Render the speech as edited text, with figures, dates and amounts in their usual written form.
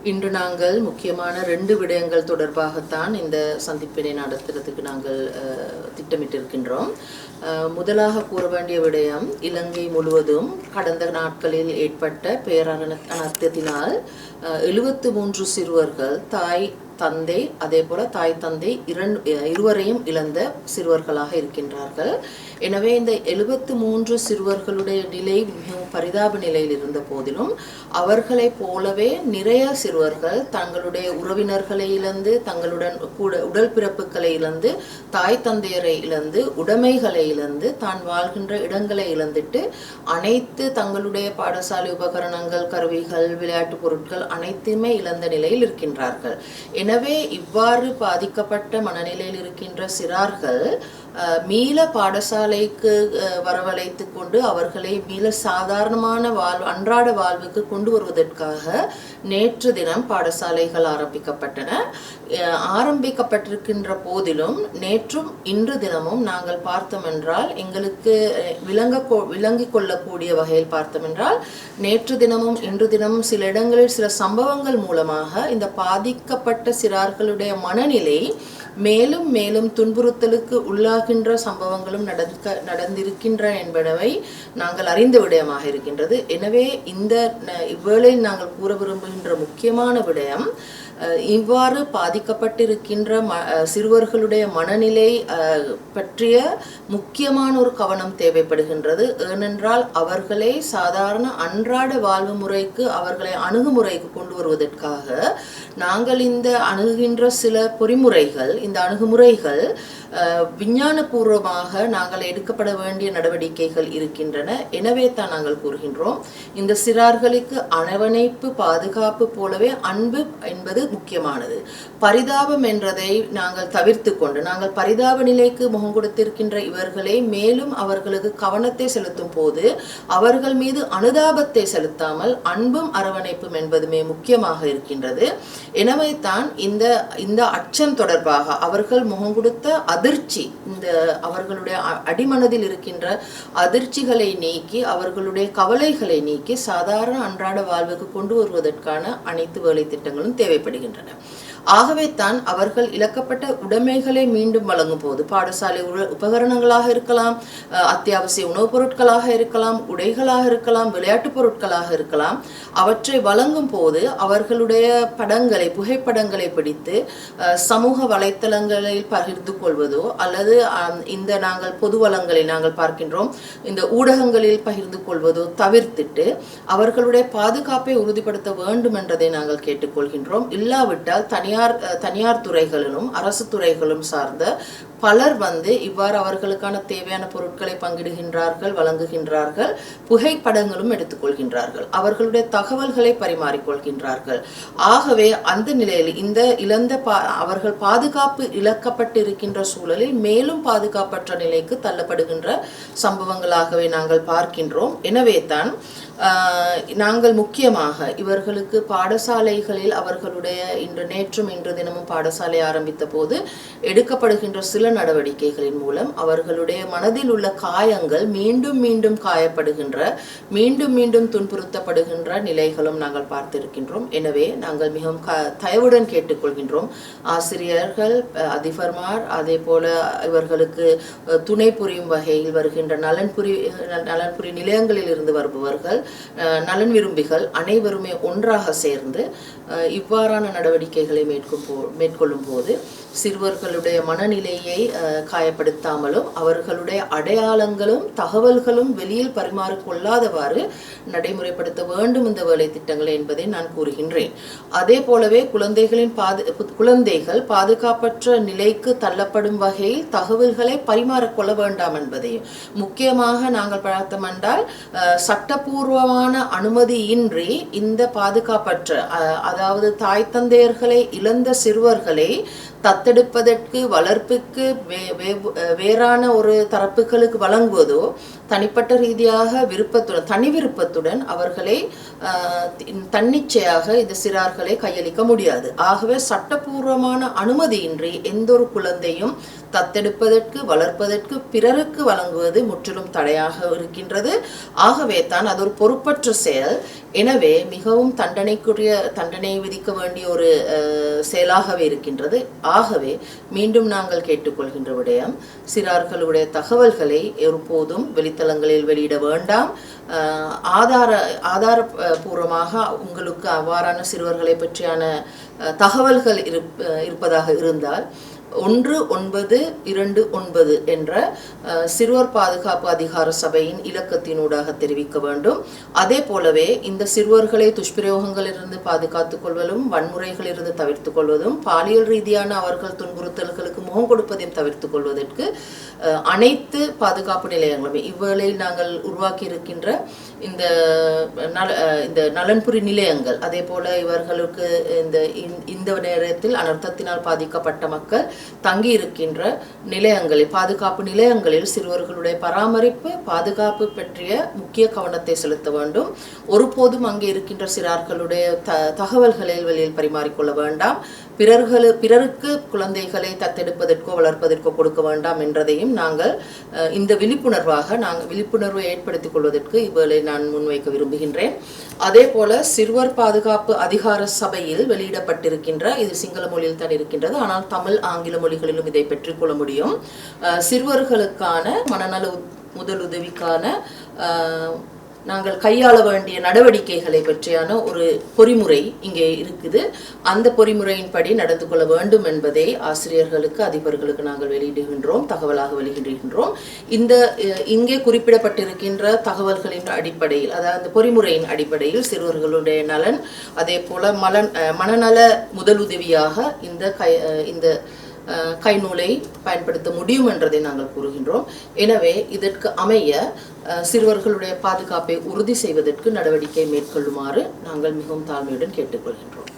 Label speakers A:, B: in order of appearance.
A: இன்று நாங்கள் முக்கியமான 2 விடயங்கள் தொடர்பாகத்தான் இந்த சந்திப்பினை நடத்துறதுக்கு நாங்கள் திட்டமிட்டிருக்கின்றோம். முதலாக கூற வேண்டிய விடயம், இலங்கை முழுவதும் கடந்த நாட்களில் ஏற்பட்ட பேரனர்த்தத்தினால் 73 சிறுவர்கள் தாய் தந்தை அதே போல தாய் தந்தை இருவரையும் இழந்த சிறுவர்களாக இருக்கின்றார்கள். எனவே இந்த 73 சிறுவர்களுடைய நிலை மிகவும் பரிதாப நிலையில் இருந்த போதிலும் அவர்களைப் போலவே நிறைய சிறுவர்கள் தங்களுடைய உறவினர்களை இழந்து, தங்களுடன் கூட உடல் பிறப்புகளை இழந்து, தாய் தந்தையரை இழந்து, உடைமைகளை இழந்து, தான் வாழ்கின்ற இடங்களை இழந்துட்டு அனைத்து தங்களுடைய பாடசாலை உபகரணங்கள், கருவிகள், விளையாட்டு பொருட்கள் அனைத்துமே இழந்த நிலையில் இருக்கின்றார்கள். எனவே இவ்வாறு பாதிக்கப்பட்ட மனநிலையில் இருக்கின்ற சிறார்கள் மீள பாடசாலைக்கு வரவழைத்து கொண்டு அவர்களை மீள சாதாரணமான அன்றாட வாழ்வுக்கு கொண்டு வருவதற்காக நேற்று தினம் பாடசாலைகள் ஆரம்பிக்கப்பட்டன. ஆரம்பிக்கப்பட்டிருக்கின்ற போதிலும் நேற்றும் இன்று தினமும் நாங்கள் பார்த்தோம் என்றால், எங்களுக்கு விளங்கிக் கொள்ளக்கூடிய வகையில் பார்த்தோம் என்றால், நேற்று தினமும் இன்று தினமும் சில இடங்களில் சில சம்பவங்கள் மூலமாக இந்த பாதிக்கப்பட்ட சிறார்களுடைய மனநிலை மேலும் மேலும் துன்புறுத்தலுக்கு உள்ளாகின்ற சம்பவங்களும் நடந்திருக்கின்றன என்பனவை நாங்கள் அறிந்த விடயமாக இருக்கின்றது. எனவே இந்த இவ்வேளையில் நாங்கள் கூற விரும்புகின்ற முக்கியமான விடயம், இவ்வாறு பாதிக்கப்பட்டிருக்கின்ற சிறுவர்களுடைய மனநிலை பற்றிய முக்கியமான ஒரு கவனம் தேவைப்படுகின்றது. ஏனென்றால் அவர்களை சாதாரண அன்றாட வாழ்வு முறைக்கு, அவர்களை அணுகுமுறைக்கு கொண்டு வருவதற்காக நாங்கள் இந்த அணுகுகின்ற சில பொறிமுறைகள், இந்த அணுகுமுறைகள் விஞ்ஞானபூர்வமாக நாங்கள் எடுக்கப்பட வேண்டிய நடவடிக்கைகள் இருக்கின்றன. எனவே தான் நாங்கள் கூறுகின்றோம், இந்த சிறார்களுக்கு அரவணைப்பு, பாதுகாப்பு போலவே அன்பு என்பது முக்கியமானது. பரிதாபம் என்றதை நாங்கள் தவிர்த்து கொண்டு, நாங்கள் பரிதாப நிலைக்கு முகம் கொடுத்திருக்கின்ற இவர்களை மேலும் அவர்களுக்கு கவனத்தை செலுத்தும் போது அவர்கள் மீது அனுதாபத்தை செலுத்தாமல் அன்பும் அரவணைப்பும் என்பதுமே முக்கியமாக இருக்கின்றது. எனவே தான் இந்த அச்சம் தொடர்பாக அவர்கள் முகம் கொடுத்த அதிர்ச்சி, இந்த அவர்களுடைய அடிமனதில் இருக்கின்ற அதிர்ச்சிகளை நீக்கி, அவர்களுடைய கவலைகளை நீக்கி சாதாரண அன்றாட வாழ்வுக்கு கொண்டு வருவதற்கான அனைத்து வேலை திட்டங்களும் தேவைப்படுகின்றன. ஆகவே தான் அவர்கள் இழக்கப்பட்ட உடைமைகளை மீண்டும் வழங்கும் போது, பாடசாலை உபகரணங்களாக இருக்கலாம், அத்தியாவசிய உணவுப் பொருட்களாக இருக்கலாம், உடைகளாக இருக்கலாம், விளையாட்டு பொருட்களாக இருக்கலாம், அவற்றை வழங்கும் போது அவர்களுடைய படங்களை, புகைப்படங்களை பிடித்து சமூக வலைத்தளங்களில் பகிர்ந்து கொள்வதோ அல்லது இந்த நாங்கள் பொது வளங்களில் நாங்கள் பார்க்கின்றோம் இந்த ஊடகங்களில் பகிர்ந்து கொள்வதோ தவிர்த்துட்டு அவர்களுடைய பாதுகாப்பை உறுதிப்படுத்த வேண்டும் என்றதை நாங்கள் கேட்டுக்கொள்கின்றோம். இல்லாவிட்டால் தனியார் துறைகளிலும் அரசு துறைகளும் சார்ந்த பலர் இவ்வாறு அவர்களுக்கான தேவையான பொருட்களை பங்கிடுகின்றார்கள், வழங்குகின்றார்கள், புகைப்படங்களும் எடுத்துக்கொள்கின்றார்கள், அவர்களுடைய தகவல்களை பரிமாறிக்கொள்கின்றார்கள். ஆகவே அந்த நிலையில் இந்த அவர்கள் பாதுகாப்பு இழக்கப்பட்டு இருக்கின்ற சூழலில் மேலும் பாதுகாப்பற்ற நிலைக்கு தள்ளப்படுகின்ற சம்பவங்களாகவே நாங்கள் பார்க்கின்றோம். எனவே தான் நாங்கள் முக்கியமாக இவர்களுக்கு பாடசாலைகளில் அவர்களுடைய நேற்றும் இன்று தினமும் பாடசாலை ஆரம்பித்த போது எடுக்கப்படுகின்ற சில நடவடிக்கைகளின் மூலம் அவர்களுடைய மனதில் உள்ள காயங்கள் மீண்டும் மீண்டும் காயப்படுகின்ற, மீண்டும் மீண்டும் துன்புறுத்தப்படுகின்ற நிலைகளும் நாங்கள் பார்த்திருக்கின்றோம். எனவே நாங்கள் மிகவும் தயவுடன் கேட்டுக்கொள்கின்றோம், ஆசிரியர்கள், அதிபர்மார், அதே போல இவர்களுக்கு துணை புரியும் வகையில் வருகின்ற நலன்புரி நிலையங்களில் இருந்து வருபவர்கள், நலன் விரும்பிகள் அனைவருமே ஒன்றாக சேர்ந்து இவ்வாறான நடவடிக்கைகளை மேற்கொள்ளும் போது சிறுவர்களுடைய மனநிலையை காயப்படுத்தாமலும் அவர்களுடைய அடையாளங்களும் தகவல்களும் வெளியில் பரிமாறிக்கொள்ளாதவாறு நடைமுறைப்படுத்த வேண்டும் இந்த வேலை திட்டங்கள் என்பதை நான் கூறுகின்றேன். அதே போலவே குழந்தைகள் பாதுகாப்பற்ற நிலைக்கு தள்ளப்படும் வகையில் தகவல்களை பரிமாறிக்கொள்ள வேண்டாம் என்பதையும் முக்கியமாக நாங்கள் பார்த்தோம் என்றால், சட்டப்பூர்வமான அனுமதியின்றி இந்த பாதுகாப்பற்ற, அதாவது தாய் தந்தையர்களை இழந்த சிறுவர்களை தத்தெடுப்பதற்கு வளர்ப்புக்கு வேறான ஒரு தரப்புகளுக்கு வழங்குவதோ தனிப்பட்ட ரீதியாக தனி விருப்பத்துடன் அவர்களை தன்னிச்சையாக இந்த சிறார்களை கையளிக்க முடியாது. ஆகவே சட்டபூர்வமான அனுமதியின்றி எந்த ஒரு குழந்தையும் தத்தெடுப்பதற்கு வளர்ப்பதற்கு பிறருக்கு வழங்குவது முற்றிலும் தடையாக இருக்கின்றது. ஆகவே தான் அது ஒரு பொறுப்பற்ற செயல். எனவே மிகவும் தண்டனை விதிக்க வேண்டிய ஒரு செயலாகவே இருக்கின்றது. ஆகவே மீண்டும் நாங்கள் கேட்டுக்கொள்கின்ற விடயம், சிறார்களுடைய தகவல்களை ஒருபோதும் வெளித்தளங்களில் வெளியிட வேண்டாம். ஆதாரபூர்வமாக உங்களுக்கு அவ்வாறான சிறுவர்களை பற்றியான தகவல்கள் இருப்பதாக இருந்தால் 1929 என்ற சிறுவர் பாதுகாப்பு அதிகார சபையின் இலக்கத்தினூடாக தெரிவிக்க வேண்டும். அதே போலவே இந்த சிறுவர்களை துஷ்பிரயோகங்களிலிருந்து பாதுகாத்துக் கொள்வதும், வன்முறைகளிலிருந்து தவிர்த்துக் கொள்வதும், பாலியல் ரீதியான அவர்கள் துன்புறுத்தல்களுக்கு முகம் கொடுப்பதையும் தவிர்த்துக் கொள்வதற்கு அனைத்து பாதுகாப்பு நிலையங்களுமே இவ்வேளையில் நாங்கள் உருவாக்கி இருக்கின்ற இந்த நலன்புரி நிலையங்கள், அதே போல இவர்களுக்கு இந்த நேரத்தில் அனர்த்தத்தினால் பாதிக்கப்பட்ட மக்கள் தங்கி இருக்கின்ற நிலையங்களில், பாதுகாப்பு நிலையங்களில் சிறுவர்களுடைய பராமரிப்பு பாதுகாப்பு பற்றிய முக்கிய கவனத்தை செலுத்த வேண்டும். ஒருபோதும் அங்கே இருக்கின்ற சிறார்களுடைய தகவல்களை வெளியில் பரிமாறிக்கொள்ள வேண்டாம். பிறருக்கு குழந்தைகளை தத்தெடுப்பதற்கோ வளர்ப்பதற்கோ கொடுக்க வேண்டாம் என்றதையும் நாங்கள் இந்த விழிப்புணர்வை ஏற்படுத்திக் கொள்வதற்கு இவ்வேளை நான் முன்வைக்க விரும்புகின்றேன். அதே போல சிறுவர் பாதுகாப்பு அதிகார சபையில் வெளியிடப்பட்டிருக்கின்ற, இது சிங்கள மொழியில் தான் இருக்கின்றது, ஆனால் தமிழ் ஆங்கில மொழிகளிலும் இதை பெற்றுக்கொள்ள முடியும், சிறுவர்களுக்கான மனநல முதலுதவிக்கான நாங்கள் கையாள வேண்டிய நடவடிக்கைகளை பற்றியான ஒரு பொறிமுறை இங்கே இருக்குது. அந்த பொறிமுறையின்படி நடந்து கொள்ள வேண்டும் என்பதை ஆசிரியர்களுக்கு, அதிபர்களுக்கு நாங்கள் தகவலாக வெளியிடுகின்றோம். இங்கே குறிப்பிடப்பட்டிருக்கின்ற தகவல்களின் அடிப்படையில், அதாவது பொறிமுறையின் அடிப்படையில் சிறுவர்களுடைய நலன், அதே போல மனநல முதலுதவியாக இந்த கைநூலை பயன்படுத்த முடியும் என்றதை நாங்கள் கூறுகின்றோம். எனவே இதற்கு அமைய சிறுவர்களுடைய பாதுகாப்பை உறுதி செய்வதற்கு நடவடிக்கை மேற்கொள்ளுமாறு நாங்கள் மிகவும் தாழ்மையுடன் கேட்டுக்கொள்கின்றோம்.